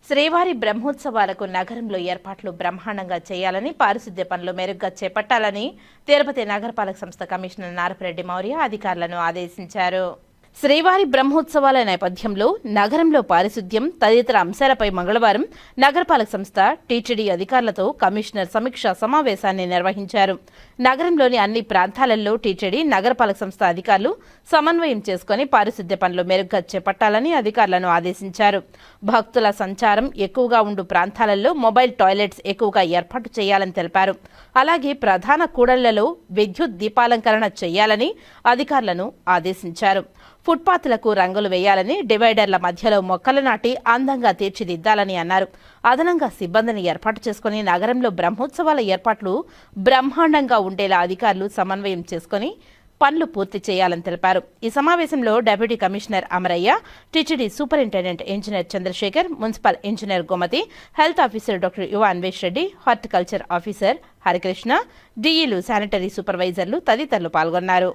శ్రీవారి బ్రహ్మోత్సవాలకు నగరంలో ఏర్పాట్లు బ్రహ్మాండంగా చేయాలని, పారిశుద్ధ్య పనులు మెరుగ్గా చేపట్టాలని తిరుపతి నగరపాలక సంస్థ కమిషనర్ నారపరెడ్డి మౌర్య అధికారులను ఆదేశించారు. శ్రీవారి బ్రహ్మోత్సవాల నేపథ్యంలో నగరంలో పారిశుద్ధ్యం తదితర అంశాలపై మంగళవారం నగరపాలక సంస్థ టీటీడీ అధికారులతో కమిషనర్ సమీక్షా సమావేశాన్ని నిర్వహించారు. నగరంలోని అన్ని ప్రాంతాలలో టీటీడీ నగరపాలక సంస్థ అధికారులు సమన్వయం చేసుకుని పారిశుద్ధ్య పనులు మెరుగ్గా చేపట్టాలని అధికారులను ఆదేశించారు. భక్తుల సంచారం ఎక్కువగా ఉండు ప్రాంతాలలో మొబైల్ టాయిలెట్స్ ఎక్కువగా ఏర్పాటు చేయాలని తెలిపారు. అలాగే ప్రధాన కూడళ్లలో విద్యుత్ దీపాలంకరణ చేయాలని అధికారులను ఆదేశించారు. ఫుట్పాత్లకు రంగులు వేయాలని, డివైడర్ల మధ్యలో మొక్కలు నాటి అందంగా తీర్చిదిద్దాలని అన్నారు. అదనంగా సిబ్బందిని ఏర్పాటు చేసుకుని నగరంలో బ్రహ్మోత్సవాల ఏర్పాట్లు బ్రహ్మాండంగా ఉండేలా అధికారులు సమన్వయం చేసుకుని పనులు పూర్తి చేయాలని తెలిపారు. ఈ సమావేశంలో deputy commissioner Amaraiah, TTD superintendent engineer Chandrasekhar, municipal engineer Gomathi, health officer doctor Yuva Anvesh Reddy, horticulture officer Harikrishna, డీఈలు, శానిటరీ సూపర్వైజర్లు తదితరులు పాల్గొన్నారు.